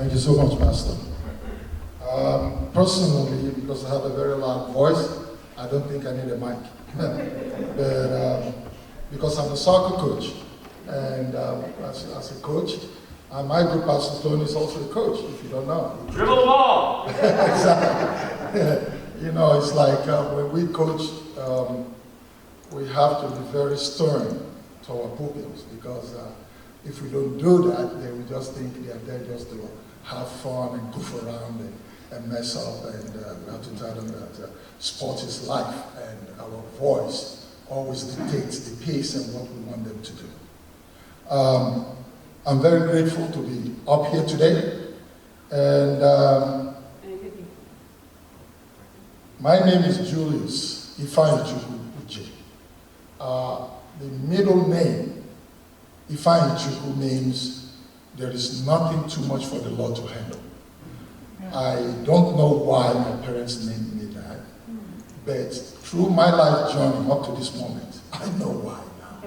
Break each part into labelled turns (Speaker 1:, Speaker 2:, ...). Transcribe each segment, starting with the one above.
Speaker 1: Thank you so much, Pastor. Personally, because I have a very loud voice, I don't think I need a mic. But because I'm a soccer coach, and as a coach, my group, Pastor Tony, is also a coach, if you don't know.
Speaker 2: Dribble the ball!
Speaker 1: Exactly. You know, it's like when we coach, we have to be very stern to our pupils, because if we don't do that, they will just think they are there just to have fun and goof around and mess up, and we have to tell them that sport is life, and our voice always dictates the pace and what we want them to do. I'm very grateful to be up here today, and my name is Julius Ifeanyichukwu Uche. The middle name, Ifeanyichukwu, means there is nothing too much for the Lord to handle. I don't know why my parents named me that, but through my life journey up to this moment, I know why now.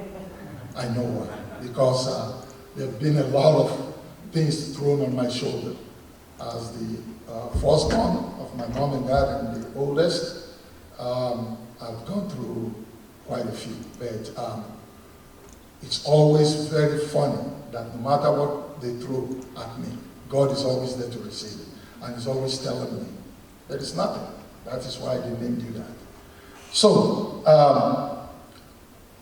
Speaker 1: I know why. Because there have been a lot of things thrown on my shoulder. As the firstborn of my mom and dad and the oldest, I've gone through quite a few, but it's always very funny that no matter what they throw at me, God is always there to receive it. And he's always telling me that it's nothing. That is why they named you that. So,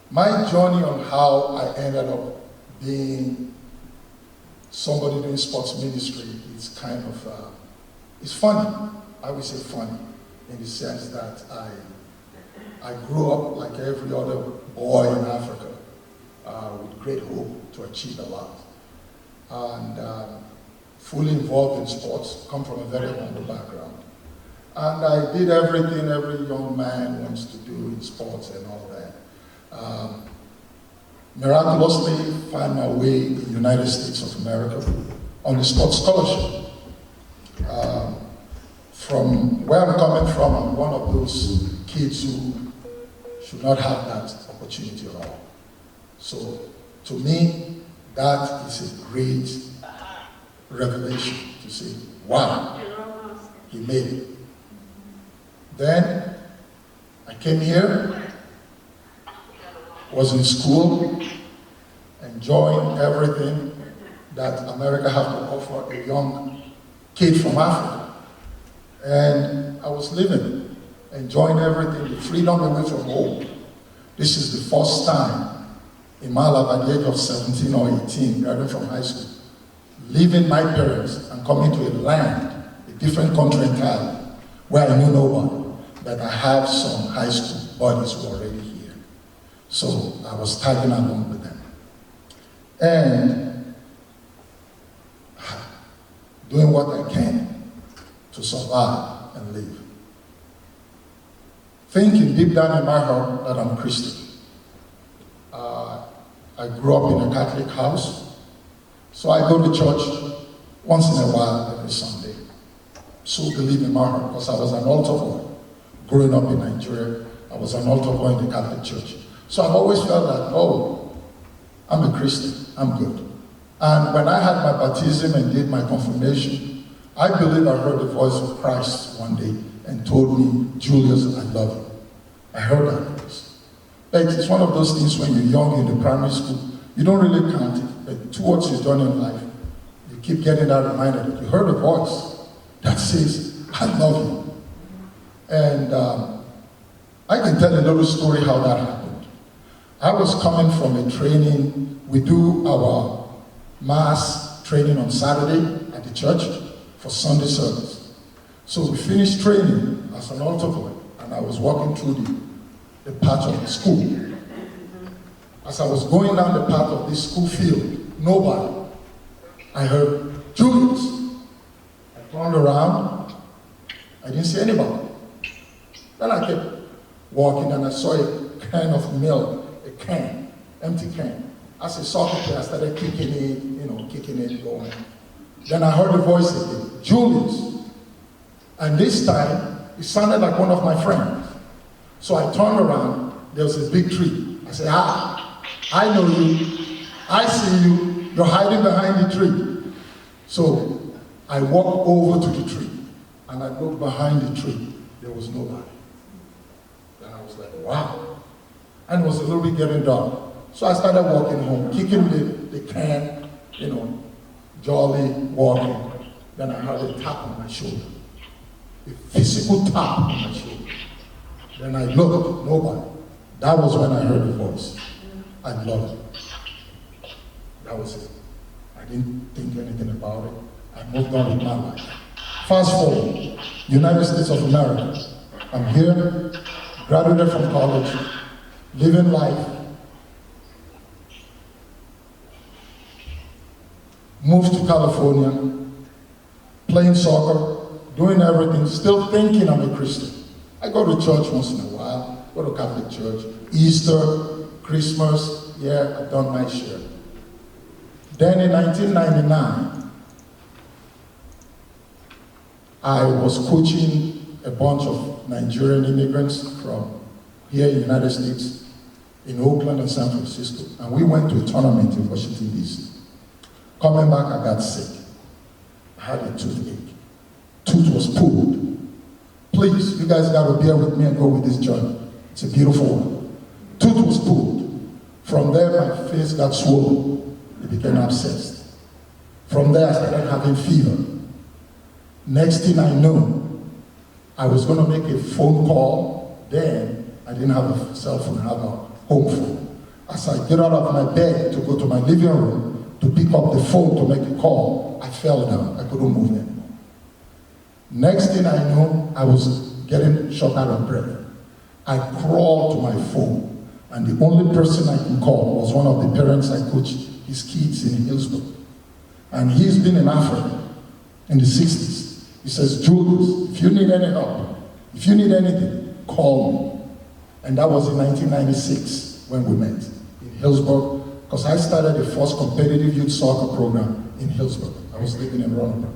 Speaker 1: my journey on how I ended up being somebody doing sports ministry is kind of, it's funny. I would say funny, in the sense that I grew up like every other boy in Africa, with great hope to achieve a lot. And fully involved in sports, come from a very humble background. And I did everything every young man wants to do in sports and all that. Miraculously find my way in the United States of America on a sports scholarship. From where I'm coming from, I'm one of those kids who should not have that opportunity at all. So to me, that is a great revelation to say, wow, he made it. Then I came here, was in school, enjoying everything that America has to offer a young kid from Africa. And I was living, enjoying everything, the freedom away from home. This is the first time in my life at the age of 17 or 18, graduating from high school, leaving my parents and coming to a land, a different country entirely, where I knew nobody, but I have some high school buddies who are already here. So I was tagging along with them. And doing what I can to survive and live. Thinking deep down in my heart that I'm Christian. I grew up in a Catholic house, so I go to church once in a while every Sunday. So believe in my heart, because I was an altar boy. Growing up in Nigeria, I was an altar boy in the Catholic Church. So I've always felt that, oh, I'm a Christian, I'm good. And when I had my baptism and did my confirmation, I believe I heard the voice of Christ one day and told me, Julius, I love you. I heard that voice. But it's one of those things when you're young in the primary school, you don't really count it, but towards your journey in life, you keep getting that reminder that you heard a voice that says, I love you. And I can tell a little story how that happened. I was coming from a training, we do our mass training on Saturday at the church for Sunday service. So we finished training as an altar boy, and I was walking through the path of the school. As I was going down the path of this school field, nobody. I heard, Julius. I turned around, I didn't see anybody. Then I kept walking and I saw a can of milk, a can, empty can. As a soccer player, I started kicking it, going. Then I heard a voice again, Julius. And this time, it sounded like one of my friends. So I turned around, there was a big tree. I said, I know you, I see you, you're hiding behind the tree. So I walked over to the tree, and I looked behind the tree. There was nobody. Then I was like, wow. And it was a little bit getting dark. So I started walking home, kicking the can, jolly walking. Then I heard a tap on my shoulder. A physical tap on my shoulder. Then I looked, nobody. That was when I heard the voice. I loved it. That was it. I didn't think anything about it. I moved on with my life. Fast forward, United States of America. I'm here, graduated from college, living life. Moved to California, playing soccer, doing everything, still thinking I'm a Christian. I go to church once in a while, go to Catholic church, Easter, Christmas, yeah, I've done my share. Then in 1999, I was coaching a bunch of Nigerian immigrants from here in the United States, in Oakland and San Francisco, and we went to a tournament in Washington, D.C. Coming back, I got sick. I had a toothache. Tooth was pulled. Please, you guys got to bear with me and go with this journey. It's a beautiful one. Tooth was pulled. From there, my face got swollen. It became abscessed. From there, I started having fever. Next thing I knew, I was going to make a phone call. Then, I didn't have a cell phone, I had a home phone. As I get out of my bed to go to my living room, to pick up the phone to make a call, I fell down. I couldn't move anymore. Next thing I knew, I was getting shot out of breath. I crawled to my phone, and the only person I could call was one of the parents I coached his kids in Hillsborough. And he's been in Africa in the 60s. He says, Julius, if you need any help, if you need anything, call me. And that was in 1996 when we met in Hillsborough, because I started the first competitive youth soccer program in Hillsborough. I was living in Roanoke.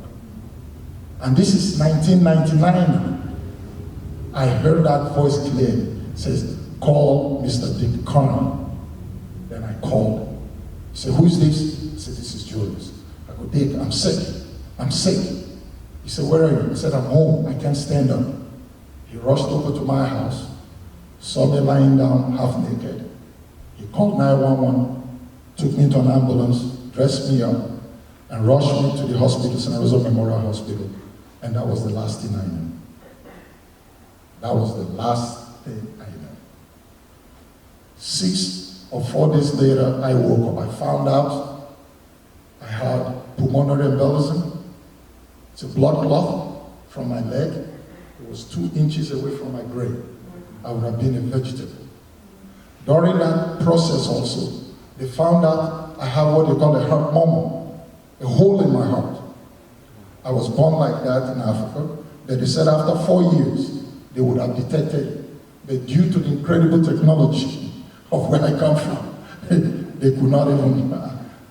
Speaker 1: And this is 1999. I heard that voice clearly. It says, call Mr. Dick Carney. Then I called him. He said, who's this? I said, this is Julius. I go, Dick, I'm sick. I'm sick. He said, where are you? I said, I'm home. I can't stand up. He rushed over to my house, saw me lying down half naked. He called 911. Took me to an ambulance, dressed me up, and rushed me to the hospital, San Jose Memorial Hospital. And that was the last thing I knew. That was the last thing I knew. 6 or 4 days later, I woke up. I found out I had pulmonary embolism. It's a blood clot from my leg. It was 2 inches away from my grave. I would have been a vegetable. During that process also, they found out I have what they call a heart murmur, a hole in my heart. I was born like that in Africa. Then they said after 4 years, they would have detected, but due to the incredible technology of where I come from, they could not even,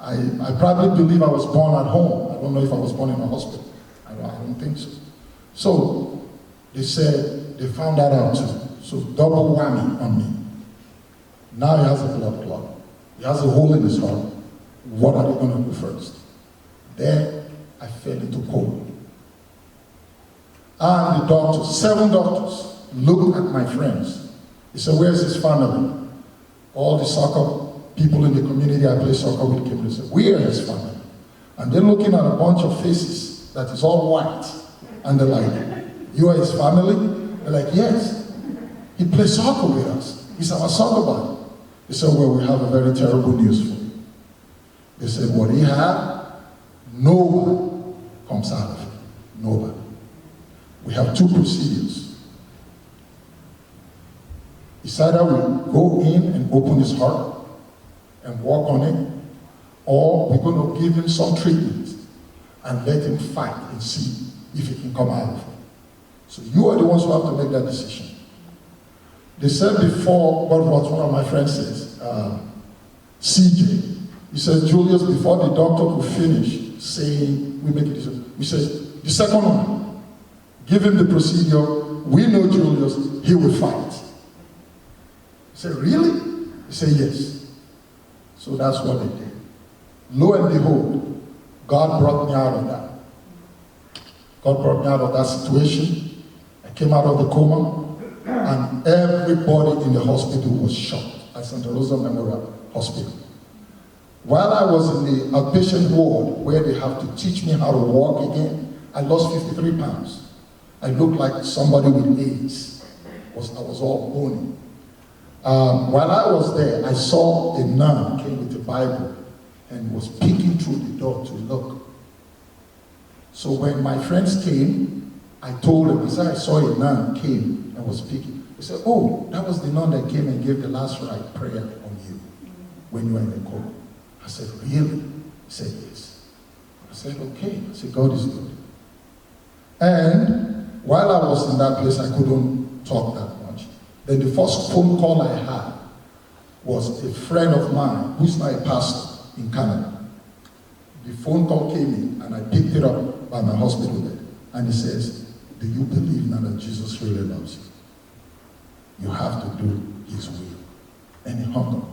Speaker 1: I probably believe I was born at home. I don't know if I was born in a hospital. I don't think so. So they said, they found that out too. So double whammy on me. Now he has a blood clot. He has a hole in his heart. What are they going to do first? There, I fell into coma. And the doctors, 7 doctors, looked at my friends. They said, where's his family? All the soccer people in the community I play soccer with came and said, we are his family. And they're looking at a bunch of faces that is all white. And they're like, you are his family? They're like, yes. He plays soccer with us. He's our soccer buddy. They said, well, we have a very terrible news for you. They said, what he had, nobody comes out of it. Nobody. We have 2 procedures. It's either we go in and open his heart and walk on it, or we're going to give him some treatment and let him fight and see if he can come out of it. So you are the ones who have to make that decision. They said before, what one of my friends says, CJ, he says, Julius, before the doctor could finish saying, we make a decision, he says, the second one, give him the procedure, we know Julius, he will fight. He said, really? He said, yes. So that's what they did. Lo and behold, God brought me out of that. God brought me out of that situation. I came out of the coma, and everybody in the hospital was shocked at Santa Rosa Memorial Hospital. While I was in the outpatient ward, where they have to teach me how to walk again, I lost 53 pounds. I looked like somebody with AIDS. I was all bony. While I was there, I saw a nun came with a Bible and was peeking through the door to look. So when my friends came, I told them, I said, I saw a nun came and was peeking. They said, oh, that was the nun that came and gave the last rite prayer on you when you were in the coma. I said, really? He said, yes. I said, okay. I said, God is good. And while I was in that place, I couldn't talk that much. Then the first phone call I had was a friend of mine who's now a pastor in Canada. The phone call came in and I picked it up by my hospital bed. And he says, do you believe now that Jesus really loves you? You have to do his will. And he hung up.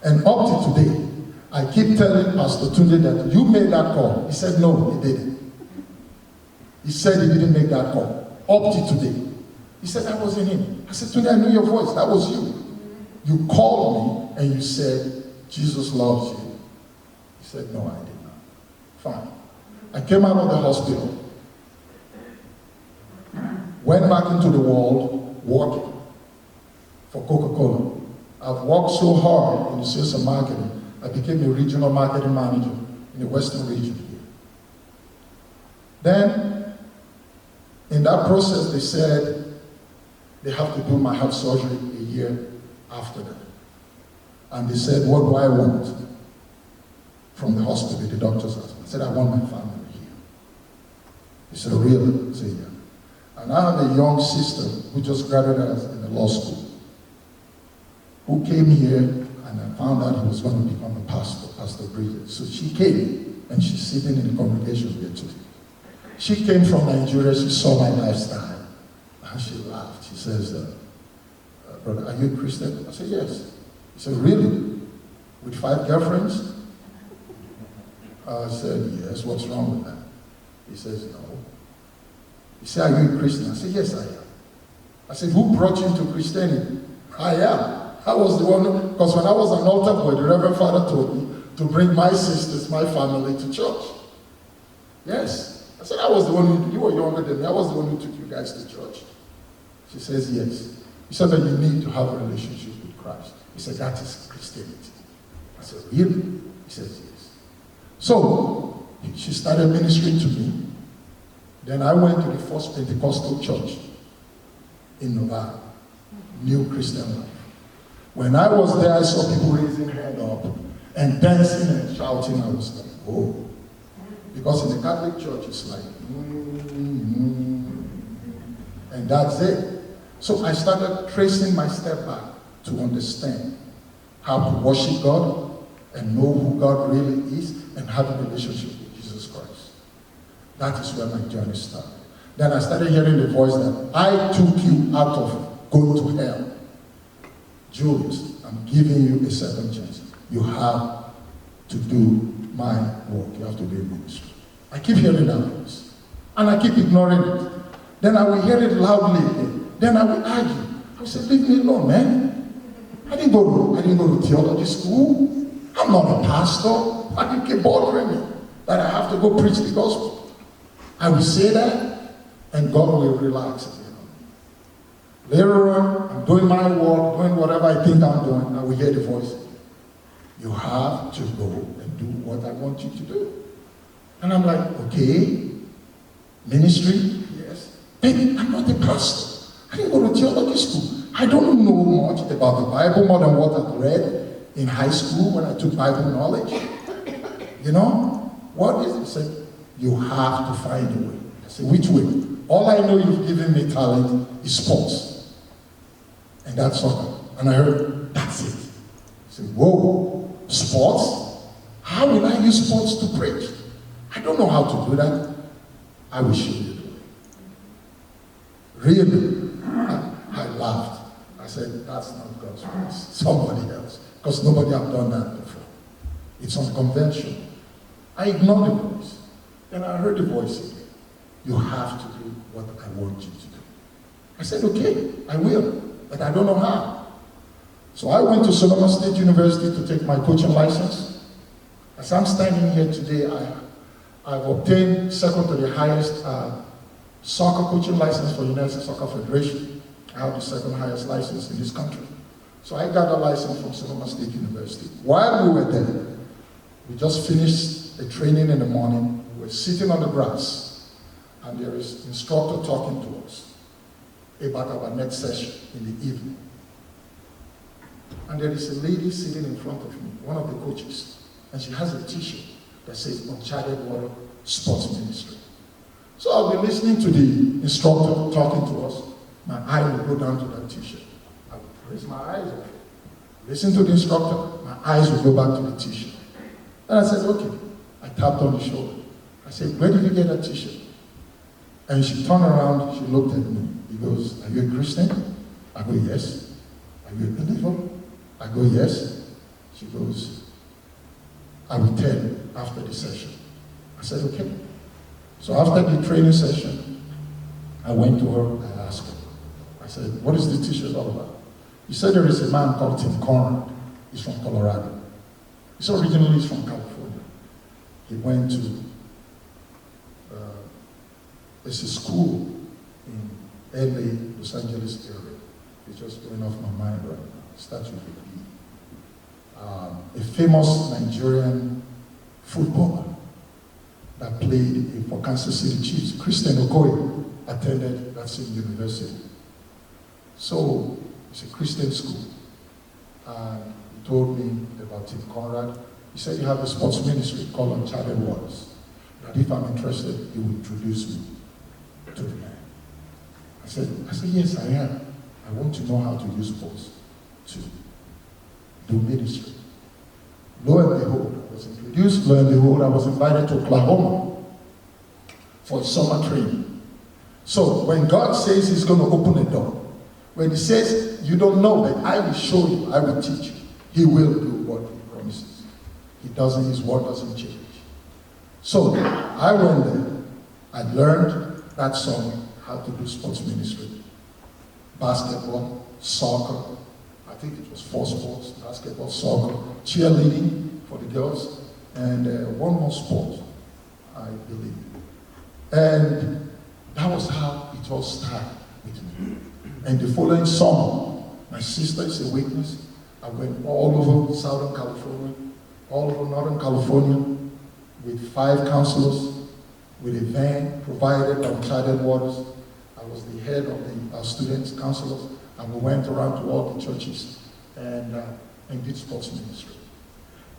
Speaker 1: And up to today, I keep telling Pastor Tunde that you made that call. He said, no, he didn't. He said he didn't make that call. Up to today. He said, that wasn't him. I said, Tunde, I knew your voice. That was you. You called me and you said, Jesus loves you. He said, no, I did not. Fine. I came out of the hospital, went back into the world, working for Coca-Cola. I've worked so hard in the sales and marketing, I became a regional marketing manager in the Western region here. Then, in that process, they said they have to do my heart surgery a year after that. And they said, what do I want from the hospital, the doctors asked me. I said, I want my family here. He said, really? I said, yeah. And I have a young sister who just graduated in the law school, who came here, and I found out he was going to become a pastor, Pastor Bridget. So she came, and she's sitting in the congregation here today. She came from Nigeria, she saw my lifestyle, and she laughed. She says, brother, are you a Christian? I said, yes. He said, really? With 5 girlfriends? I said, yes, what's wrong with that? He says, no. He said, are you a Christian? I said, yes, I am. I said, who brought you into Christianity? I am. I was the one, because when I was an altar boy, the Reverend Father told me to bring my sisters, my family to church. Yes. I said, I was the one you were younger than me, I was the one who took you guys to church. She says, yes. He said that you need to have a relationship with Christ. He said, that is Christianity. I said, really? He says, yes. So, she started ministering to me. Then I went to the First Pentecostal Church in Nevada, New Christian Life. When I was there, I saw people raising their hand up and dancing and shouting. I was like, oh. Because in the Catholic Church, it's like, and that's it. So I started tracing my step back to understand how to worship God and know who God really is and have a relationship with Jesus Christ. That is where my journey started. Then I started hearing the voice that I took you out of going to hell. Julius, I'm giving you a second chance. You have to do my work. You have to be in ministry. I keep hearing that voice. And I keep ignoring it. Then I will hear it loudly again. Then I will argue. I will say, leave me alone, man. I didn't go to theology school. I'm not a pastor. Why do you keep bothering me that I have to go preach the gospel? I will say that, and God will relax it. Later on, I'm doing my work, doing whatever I think I'm doing, I will hear the voice. You have to go and do what I want you to do. And I'm like, okay, ministry, yes. Baby, I'm not a pastor. I didn't go to theology school. I don't know much about the Bible, more than what I've read in high school when I took Bible knowledge. You know, what is it? He said, you have to find a way. I said, which way? All I know you've given me talent is sports. And that's soccer. And I heard, that's it. I said, whoa, sports? How will I use sports to preach? I don't know how to do that. I will show you the way. Really? I laughed. I said, that's not God's voice. Somebody else. Because nobody have done that before. It's unconventional. I ignored the voice. Then I heard the voice again. You have to do what I want you to do. I said, okay, I will, but I don't know how. So I went to Sonoma State University to take my coaching license. As I'm standing here today, I've obtained second to the highest soccer coaching license for United States Soccer Federation. I have the second highest license in this country. So I got a license from Sonoma State University. While we were there, we just finished a training in the morning. We were sitting on the grass, and there is instructor talking to us about our next session in the evening. And there is a lady sitting in front of me, one of the coaches, and she has a t-shirt that says Uncharted Water Sports Ministry. So I'll be listening to the instructor talking to us. My eye will go down to that t-shirt. I will raise my eyes off it. Listen to the instructor, my eyes will go back to the t-shirt. And I said, okay. I tapped on the shoulder. I said, where did you get that t-shirt? And she turned around, she looked at me. He goes, are you a Christian? I go, yes. Are you a believer? I go, yes. She goes, I will tell you after the session. I said, okay. So after the training session, I went to her, I asked her. I said, what is the t-shirt all about? He said there is a man called Tim Conrad. He's from Colorado. He's originally from California. He went to, there's a school in LA, Los Angeles area. It's just going off my mind right now. It starts with a B. A famous Nigerian footballer that played for Kansas City Chiefs, Christian Okoye, attended that same university. So it's a Christian school. And he told me about Tim Conrad. He said he had a sports ministry called Uncharted Waters. That if I'm interested, he would introduce me to the man. I said, yes, I am. I want to know how to use sports to do ministry. Lo and behold, I was introduced. Lo and behold, I was invited to Oklahoma for a summer training. So when God says he's going to open a door, when he says, you don't know, but I will show you, I will teach you, he will do what he promises. He doesn't, his word doesn't change. So I went there. I learned that summer how to do sports ministry. Basketball, soccer, I think it was 4 sports, basketball, soccer, cheerleading for the girls, and one more sport, I believe. And that was how it all started with me. And the following summer, my sister is a witness. I went all over Southern California, all over Northern California, with 5 counselors, with a van provided by Uncharted Waters. I was the head of the students, counselors, and we went around to all the churches and did sports ministry.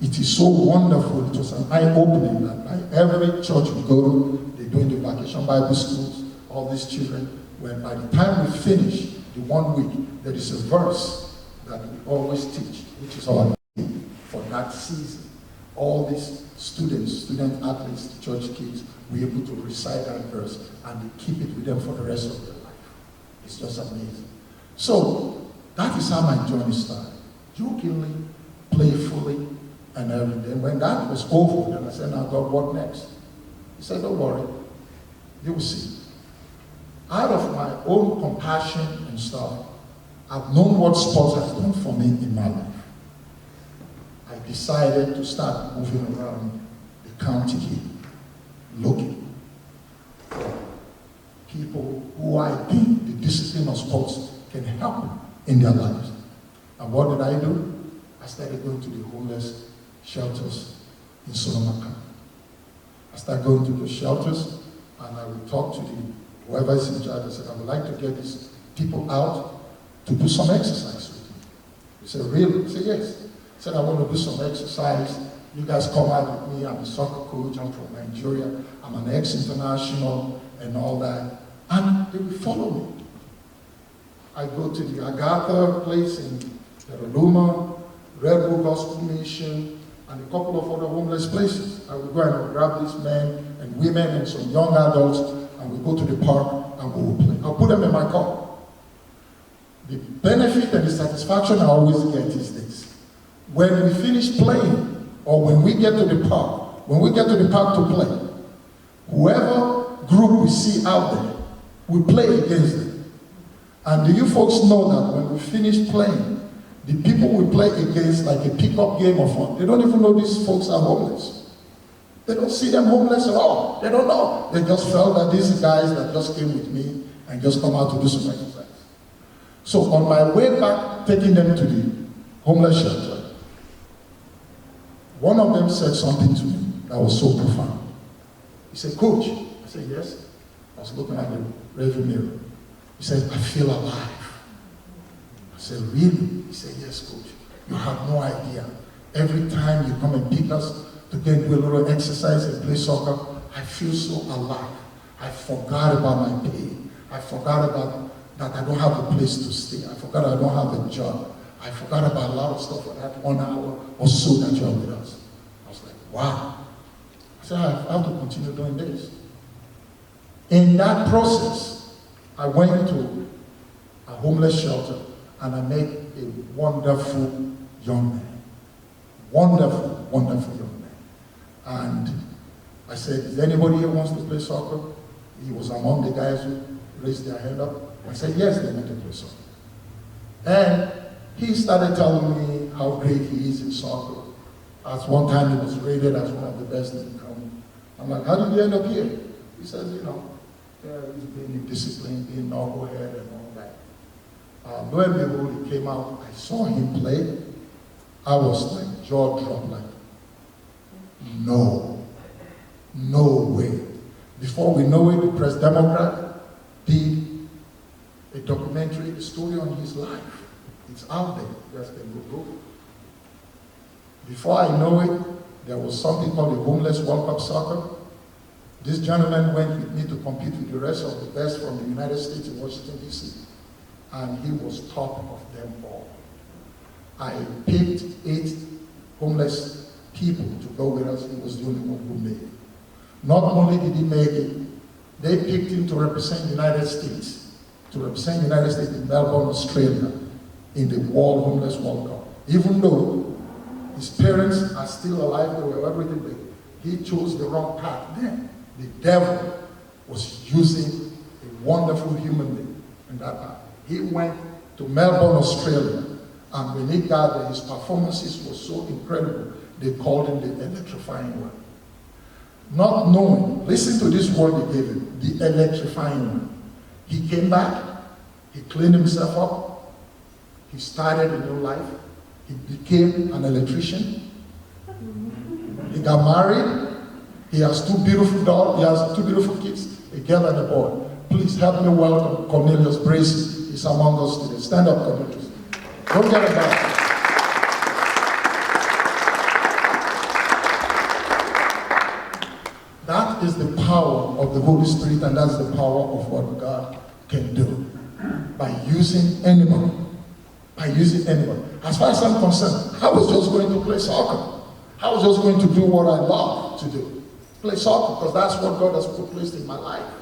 Speaker 1: It is so wonderful. It was an eye-opening that every church we go to, they're doing the vacation Bible schools, all these children. When by the time we finish the 1 week, there is a verse that we always teach, which is our theme for that season. All these students, student athletes, church kids, we're able to recite that verse and they keep it with them for the rest of their life. It's just amazing. So that is how my journey started. Jokingly, playfully, and everything. When that was over, then I said, now God, what next? He said, don't worry, you will see. Out of my own compassion and stuff, I've known what sports has done for me in my life. I decided to start moving around the county here, looking for people who I think the discipline of sports can help in their lives. And what did I do? I started going to the homeless shelters in Sonoma County. I started going to the shelters and I would talk to whoever is in charge. I said, I would like to get these people out to do some exercise with me. He said, really? I said, yes. I said, I want to do some exercise. You guys come out with me. I'm a soccer coach. I'm from Nigeria. I'm an ex-international and all that. And they will follow me. I go to the Agatha place in Petaluma, Redwood Gospel Mission, and a couple of other homeless places. I would go and grab these men and women and some young adults, and we go to the park and we will play. I'll put them in my car. The benefit and the satisfaction I always get is this. When we finish playing, or when we get to the park to play, whoever group good we see out there, we play against them. And do you folks know that when we finish playing, the people we play against, like a pickup game of fun, they don't even know these folks are homeless. They don't see them homeless at all. They don't know. They just felt that these guys that just came with me and just come out to do some exercise. So on my way back, taking them to the homeless shelter, one of them said something to me that was so profound. He said, "Coach." I said, "Yes." I was looking at the rearview mirror. He said, "I feel alive." I said, "Really?" He said, "Yes, Coach. You have no idea. Every time you come and pick us to get do a little exercise and play soccer, I feel so alive. I forgot about my pain. I forgot about that I don't have a place to stay. I forgot I don't have a job. I forgot about a lot of stuff for that 1 hour or so that you are with us." I was like, wow. I said, I have to continue doing this. In that process, I went to a homeless shelter and I met a wonderful young man. Wonderful, wonderful young man. And I said, "Is anybody here wants to play soccer?" He was among the guys who raised their hand up. I said, "Yes, they want to play soccer." And he started telling me how great he is in soccer. At one time, he was rated as one of the best in the country. I'm like, "How did you end up here?" He says, he's being disciplined, being knucklehead and all that. Lo and behold, he came out. I saw him play. I was like, jaw dropped, like, no way. Before we know it, the Press Democrat did a documentary, a story on his life. It's out there. You guys can go look. Before I know it, there was something called the Homeless World Cup Soccer. This gentleman went with me to compete with the rest of the best from the United States in Washington, D.C. And he was top of them all. I picked 8 homeless people to go with us. He was the only one who made it. Not only did he make it, they picked him to represent the United States, in Melbourne, Australia, in the World Homeless World Cup. Even though his parents are still alive, they were everything, but he chose the wrong path then. The devil was using a wonderful human being in that path. He went to Melbourne, Australia, and when he got there, his performances were so incredible, they called him the electrifying one. Not knowing, listen to this word they gave him, the electrifying one. He came back, he cleaned himself up, he started a new life, he became an electrician, he got married, he has 2 beautiful daughters, he has 2 beautiful kids, a girl and a boy. Please help me welcome Cornelius Bracy. He's among us today. Stand up, Cornelius. Don't get embarrassed. That is the power of the Holy Spirit, and that's the power of what God can do. By using anybody. As far as I'm concerned, I was just going to play soccer. I was just going to do what I love to do. Play soccer, because that's what God has placed in my life.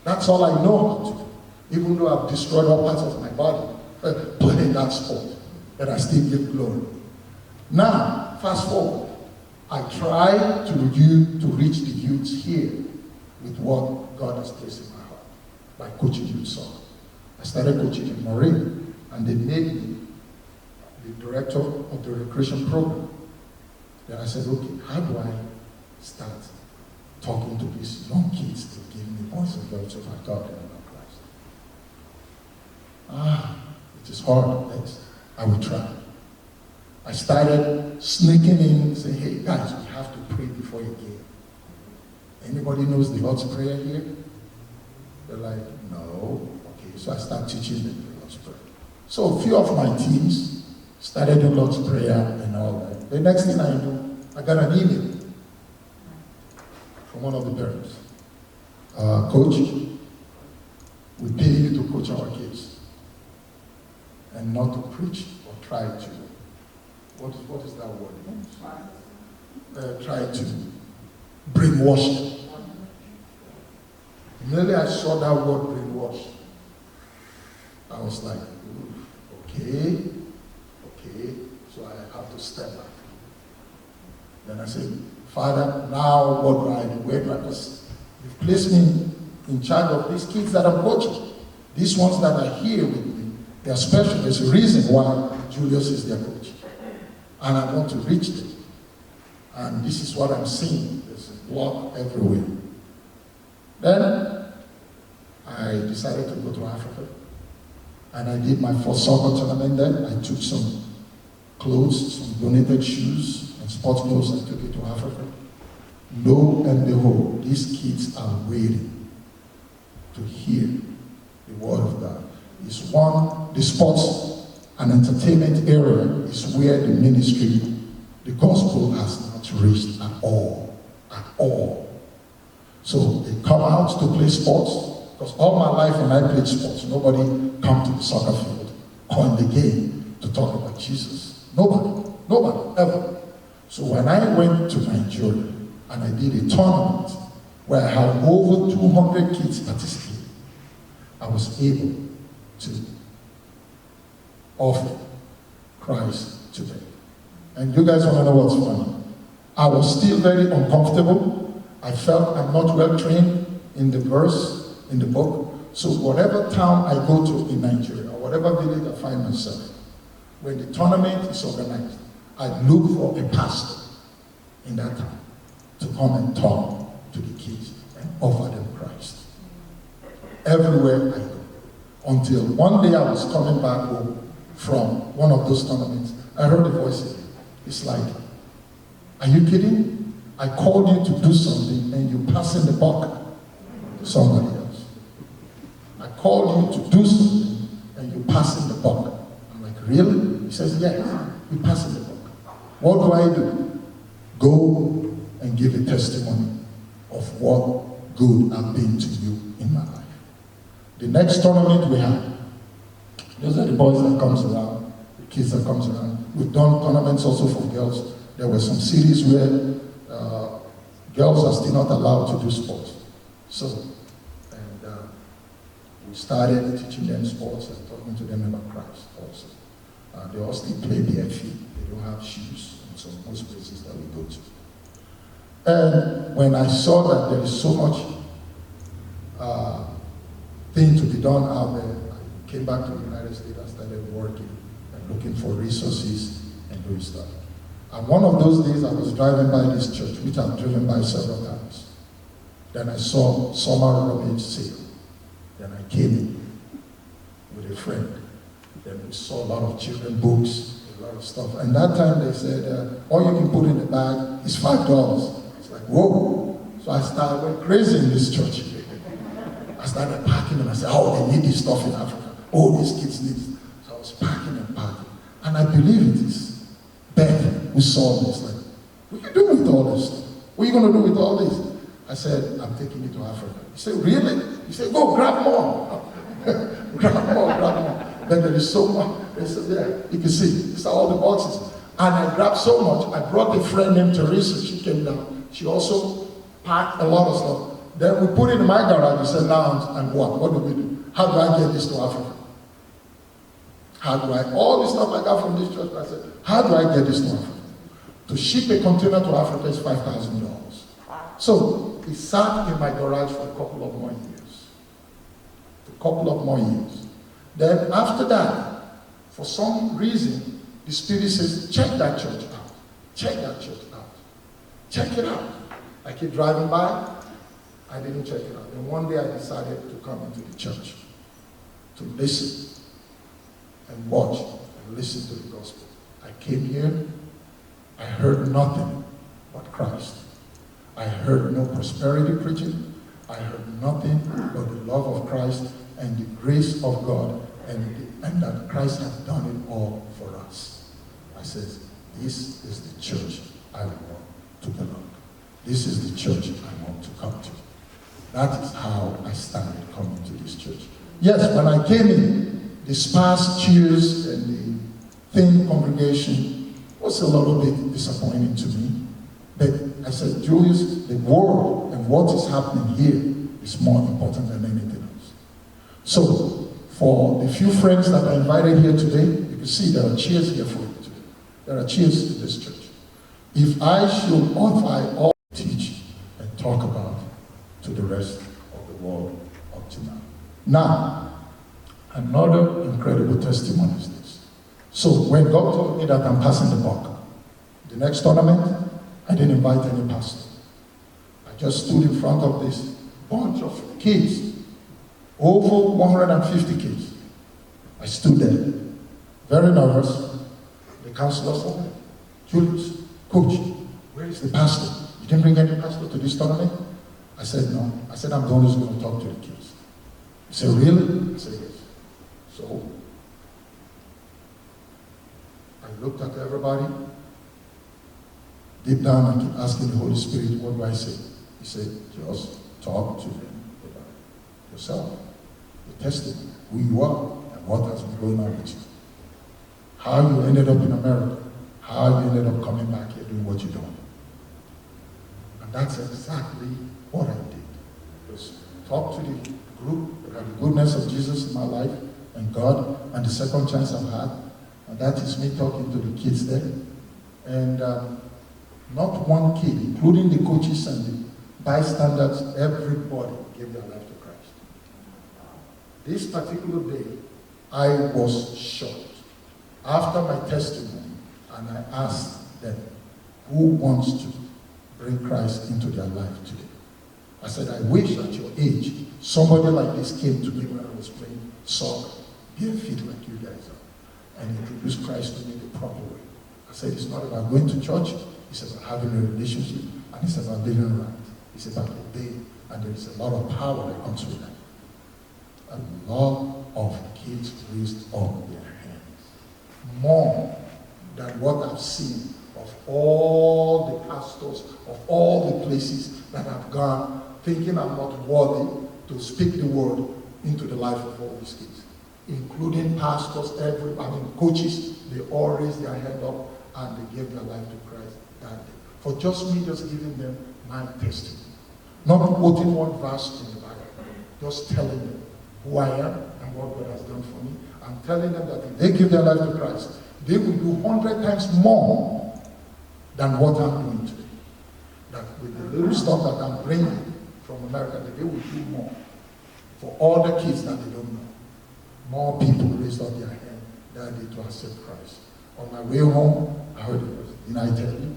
Speaker 1: That's all I know how to do. Even though I've destroyed all parts of my body playing that sport, but I still give glory. Now, fast forward. I try to reach the youths here with what God has placed in my heart by coaching youth soccer. I started coaching in Marine, and they made me the director of the recreation program. Then I said, okay, how do I start talking to these young kids to give me voice and words of God and about Christ? It is hard, but I will try. I started sneaking in, saying, hey guys, we have to pray before a game. Anybody knows the Lord's Prayer here? They're like, no. Okay, so I started teaching them the Lord's Prayer. So a few of my teams started the Lord's Prayer and all that. The next thing I knew, I got an email from one of the parents. Coach, we pay you to coach our kids and not to preach or try to. What is that word? Try to brainwash them. Immediately I saw that word brainwash. I was like, okay. So I have to step back. Then I said, Father, now what do I do? Where do I? Because you've placed me in charge of these kids that I'm coaching. These ones that are here with me, they are special. There's a reason why Julius is their coach. And I want to reach them. And this is what I'm seeing. There's a block everywhere. Then I decided to go to Africa. And I did my first soccer tournament there. I took some clothes, some donated shoes and sports clothes. I took it to Africa. Lo and behold, these kids are waiting to hear the word of God. It's one, the sports and entertainment area is where the ministry, the gospel has not reached at all. At all. So they come out to play sports, because all my life when I played sports, nobody come to the soccer field or in the game to talk about Jesus. Nobody, ever. So when I went to Nigeria and I did a tournament where I had over 200 kids participate, I was able to offer Christ to them. And you guys want to know what's funny? I was still very uncomfortable. I felt I'm not well trained in the verse, in the book. So whatever town I go to in Nigeria, or whatever village I find myself, when the tournament is organized, I look for a pastor in that town to come and talk to the kids and offer them Christ. Everywhere I go. Until one day I was coming back home from one of those tournaments, I heard a voice again. It's like, are you kidding? I called you to do something and you're passing the buck to somebody else. I called you to do something and you're passing the buck. I'm like, really? He says, yes, you're passing the buck. What do? Go and give a testimony of what good I've been to you in my life. The next tournament we had, those are the boys that comes around, the kids that comes around. We've done tournaments also for girls. There were some cities where girls are still not allowed to do sports. So, and we started teaching them sports and talking to them about Christ also. They all still play bare feet. They don't have shoes in some most places that we go to. And when I saw that there is so much thing to be done out there, I came back to the United States. I started working and looking for resources and doing stuff. And one of those days I was driving by this church, which I've driven by several times. Then I saw summer rummage sale. Then I came in with a friend. Then we saw a lot of children's books, a lot of stuff. And that time they said, all you can put in the bag is $5. It's like, whoa. So I went crazy in this church. I started packing and I said, oh, they need this stuff in Africa. Oh, these kids need it. So I was packing and packing. And I believe it is Ben who saw this. Like, what are you doing with all this stuff? What are you going to do with all this? I said, I'm taking it to Africa. He said, really? He said, go, grab more. grab more. Then there is so much. They said, yeah, you can see. These are all the boxes. And I grabbed so much. I brought a friend named Teresa. She came down. She also packed a lot of stuff. Then we put it in my garage. We said, now and what? What do we do? How do I get this to Africa? How do I? All this stuff I got from this church. I said, how do I get this to Africa? To ship a container to Africa is $5,000. So it sat in my garage for a couple of more years. Then after that, for some reason, the Spirit says, check that church out. Check that church out. Check it out. I keep driving by. I didn't check it out. And one day I decided to come into the church to listen and watch and listen to the gospel. I came here. I heard nothing but Christ. I heard no prosperity preaching. I heard nothing but the love of Christ and the grace of God and that Christ has done it all for us. I said, this is the church I want to belong. This is the church I want to come to. That is how I started coming to this church. Yes, when I came in, the sparse cheers and the thin congregation was a little bit disappointing to me. But I said, Julius, the word and what is happening here is more important than anything else. So, for the few friends that I invited here today, you can see there are chairs here for you today. There are chairs in this church. If I should all teach and talk about to the rest of the world up to now. Now, another incredible testimony is this. So when God told me that I'm passing the buck, the next tournament, I didn't invite any pastor. I just stood in front of this bunch of kids, over 150 kids. I stood there, very nervous. The counselor said, Julius, coach, where is the pastor? You didn't bring any pastor to this tournament? I said, no. I said, I'm the one who's going to talk to the kids. He said, really? I said, yes. So, I looked at everybody. Deep down, I keep asking the Holy Spirit, what do I say? He said, just talk to them about yourself, your testimony, who you are, and what has been going on with you. How you ended up in America, how you ended up coming back here doing what you're doing. And that's exactly what I did. Just talk to the group about the goodness of Jesus in my life and God, and the second chance I've had. And that is me talking to the kids there. And not one kid, including the coaches and the bystanders, everybody gave their life to Christ. This particular day, I was shocked. After my testimony, and I asked them, who wants to bring Christ into their life today? I said, I wish at your age, somebody like this came to me when I was playing soccer, bare feet like you guys are, and introduced Christ to me the proper way. I said, it's not about going to church, it's about having a relationship, and it's about living right. It's about obeying, and there is a lot of power that comes with that. A lot of kids raised up their hands. More than what I've seen of all the pastors, of all the places that I've gone, thinking I'm not worthy to speak the word into the life of all these kids. Including pastors, coaches, they all raised their hand up and they gave their life to Christ that day. For just me just giving them my testimony. Not quoting one verse in the Bible, just telling them who I am and what God has done for me. I'm telling them that if they give their life to Christ, they will do 100 times more than what I'm doing today. That with the little stuff that I'm bringing from America, that they will do more for all the kids that they don't know. More people raised up their hand that day to accept Christ. On my way home, I heard it was, didn't I tell you?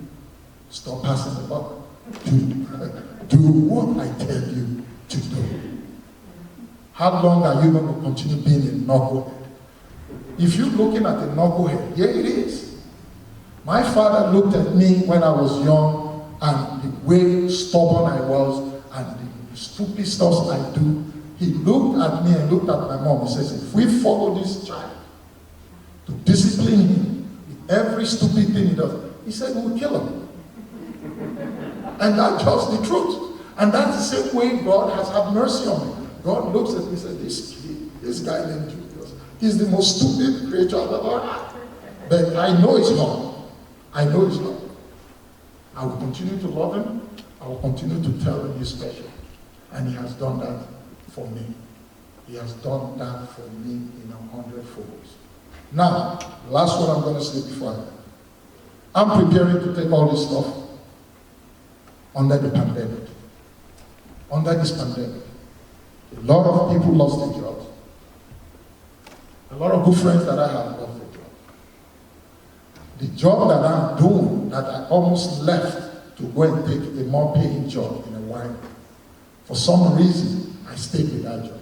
Speaker 1: Stop passing the buck. Do what I tell you to do. How long are you going to continue being a knucklehead? If you're looking at a knucklehead, here it is. My father looked at me when I was young, and the way stubborn I was, and the stupid stuff I do, he looked at me and looked at my mom. He says, if we follow this child to discipline him with every stupid thing he does, he said, we'll kill him. And that's just the truth. And that's the same way God has had mercy on me. God looks at me and says, this guy named Julius, he's the most stupid creature I've ever had. But I know it's not. I know it's not. I will continue to love him. I will continue to tell him he's special. And he has done that for me. He has done that for me in 100 folds. Now, last one I'm going to say before I'm preparing to take all this stuff under the pandemic. Under this pandemic. A lot of people lost their jobs. A lot of good friends that I have lost their jobs. The job that I'm doing, that I almost left to go and take a more paying job in a while, for some reason, I stayed with that job,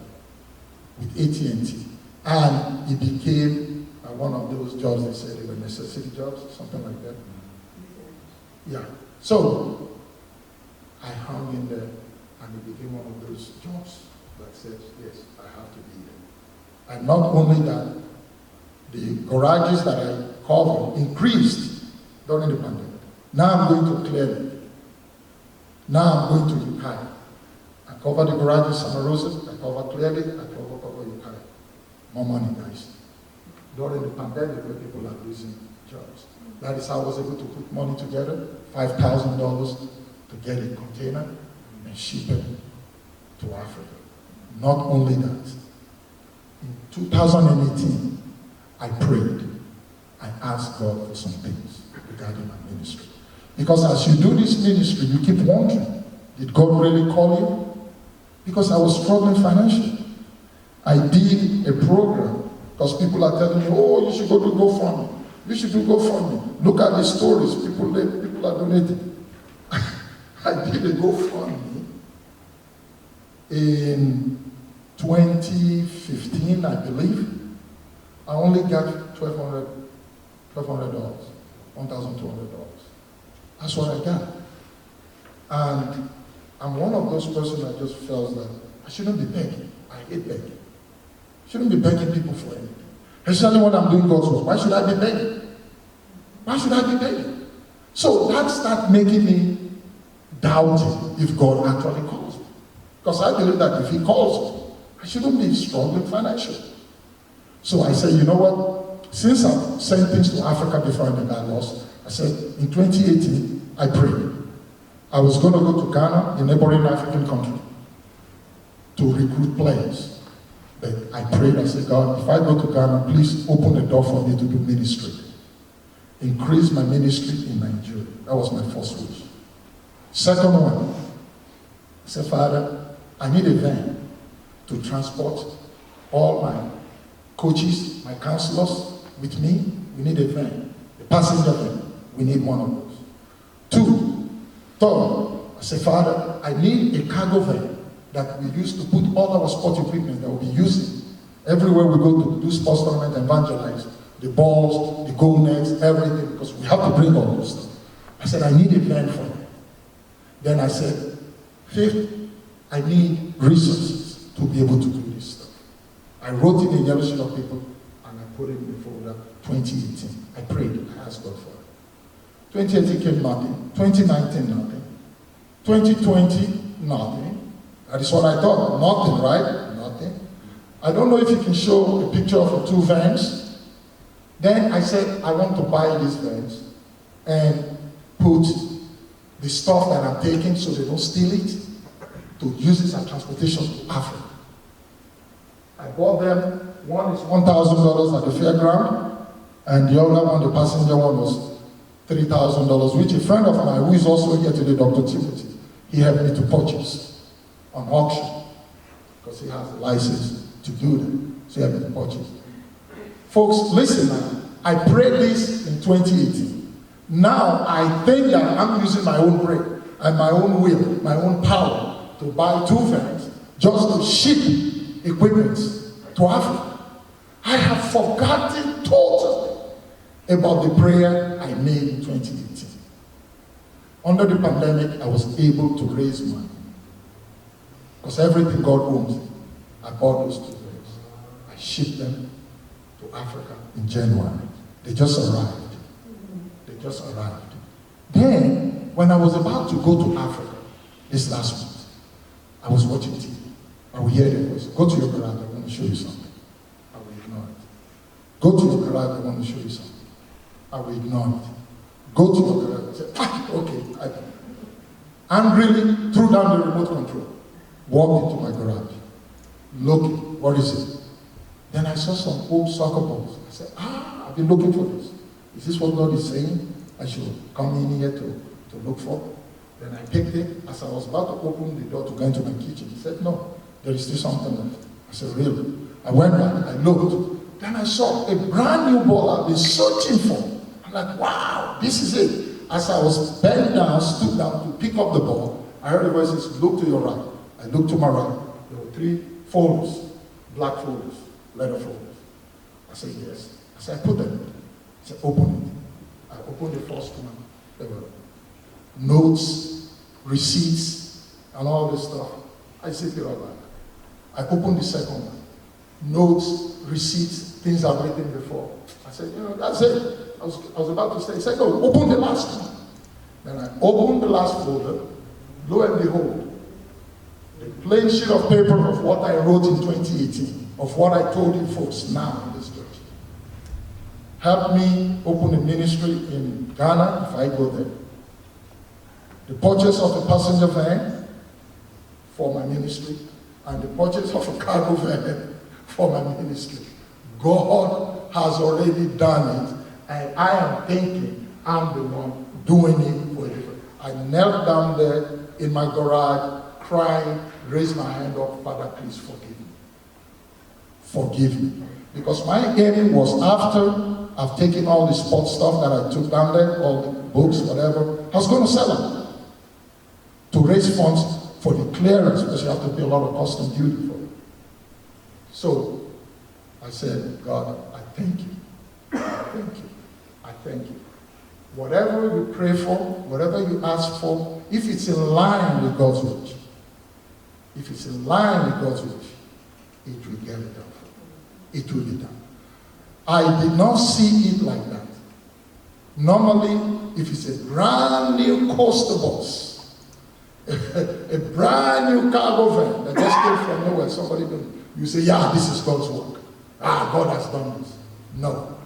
Speaker 1: with AT&T. And it became one of those jobs, they said they were necessity jobs, something like that. Yeah. So, I hung in there, and it became one of those jobs that said, yes, I have to be there. And not only that, the garages that I covered increased during the pandemic. Now I'm going to Clearly. Now I'm going to Ukai. I cover the garage in Santa Rosa, I cover Clearly, I cover Ukai. More money, guys. During the pandemic, where people are losing jobs. That is how I was able to put money together, $5,000 to get a container and ship it to Africa. Not only that, in 2018, I prayed. I asked God for some things regarding my ministry. Because as you do this ministry, you keep wondering, did God really call you? because I was struggling financially. I did a program because people are telling me, oh, you should go to GoFundMe. You should do GoFundMe. Look at the stories. People are donating. I did a GoFundMe in 2015, I believe. I only got $1,200, $1,200. That's what I got. And I'm one of those persons that just felt that I shouldn't be begging. I hate begging. I shouldn't be begging people for anything. Especially when I'm doing God's work. Why should I be begging? Why should I be begging? So that started making me doubting if God actually calls me. Because I believe that if He calls me, I shouldn't be struggling financially. So I said, you know what? Since I've sent things to Africa before I got lost, I said, in 2018, I prayed. I was going to go to Ghana, a neighboring African country, to recruit players. But I prayed, I said, God, if I go to Ghana, please open the door for me to do ministry. Increase my ministry in Nigeria. That was my first wish. Second one, I said, Father, I need a van to transport all my coaches, my counselors with me. We need a van. A passenger van. We need one of those. Third, I said, Father, I need a cargo van that we use to put all our sport equipment that we'll be using everywhere we go to do sports tournament and evangelize. The balls, the goal nets, everything, because we have to bring all those stuff. I said, I need a van for that. Then I said, fifth, I need resources to be able to do this stuff. I wrote in a yellow sheet of paper and I put it in the folder 2018. I prayed, I asked God for it. 2018 came nothing, 2019 nothing, 2020 nothing. That is what I thought, nothing, right? Nothing. I don't know if you can show a picture of the two vans. Then I said, I want to buy these vans and put the stuff that I'm taking so they don't steal it, to use it as transportation to Africa. I bought them. One is $1,000 at the fairground, and the other one, the passenger one, was $3,000, which a friend of mine, who is also here today, Dr. Timothy, he helped me to purchase on auction, because he has a license to do that. So he helped me to purchase. Folks, listen now. I prayed this in 2018. Now I think that I'm using my own brain and my own will, my own power to buy two vans just to ship equipment to Africa. I have forgotten totally about the prayer I made in 2018. Under the pandemic, I was able to raise money. Because everything God owns, I bought those two vans. I shipped them to Africa in January. They just arrived. They just arrived. Then, when I was about to go to Africa this last month, I was watching TV. I would hear the voice. Go to your garage, I want to show you something. I will ignore it. Go to your garage, I want to show you something. I will ignore it. Go to your garage, I say, okay. Angrily threw down the remote control. Walked into my garage. Looking, what is it? Then I saw some old soccer balls. I said, I've been looking for this. Is this what God is saying I should come in here to look for? Then I picked it. As I was about to open the door to go into my kitchen, he said, no, there is still something left. I said, really? I went back, I looked. Then I saw a brand new ball I've been searching for. I'm like, wow, this is it. As I was bent down, stood down to pick up the ball, I heard the voice says, look to your right. I looked to my right. There were 3 folders, black folders, leather folders. I said, yes. I said, I put them in. I said, open it. I opened the first one. There were notes, receipts, and all this stuff. I zipped it all back. I opened the second one. Notes, receipts, things I've written before. I said, that's it. I was about to say, he said, no, open the last one. Then I opened the last folder. Lo and behold, the plain sheet of paper of what I wrote in 2018, of what I told you folks now in this church. Help me open a ministry in Ghana if I go there. The purchase of a passenger van for my ministry, and the purchase of a cargo van for my ministry. God has already done it, and I am thinking I'm the one doing it for you. I knelt down there in my garage, crying, raise my hand up, Father, please forgive me. Forgive me. Because my aim was after I've taken all the sports stuff that I took down there, all the books, whatever, I was going to sell them to raise funds for the clearance, because you have to pay a lot of custom duty for it. So I said, God, I thank you. I thank you. I thank you. Whatever you pray for, whatever you ask for, if it's in line with God's will, if it's in line with God's will, it will get it done. It will be done. I did not see it like that. Normally, if it's a brand new coaster bus, a brand new cargo van that just came from nowhere, somebody you say, yeah, this is God's work. God has done this. No.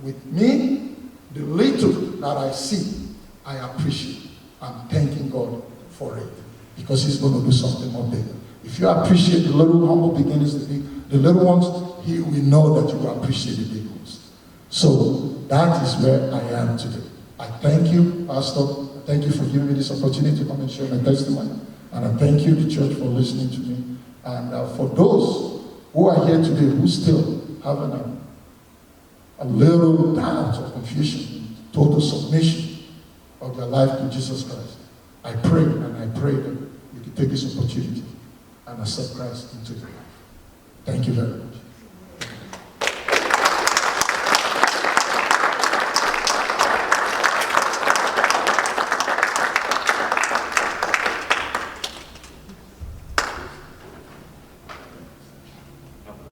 Speaker 1: With me, the little that I see, I appreciate. I'm thanking God for it, because he's going to do something more bigger. If you appreciate the little humble beginnings, the little ones, he will know that you appreciate the big ones. So that is where I am today. I thank you, Pastor. Thank you for giving me this opportunity to come and share my testimony. And I thank you, the church, for listening to me. And for those who are here today who still having a little doubt or confusion, total submission of their life to Jesus Christ, I pray and I pray that you can take this opportunity and accept Christ into your life. Thank you very much.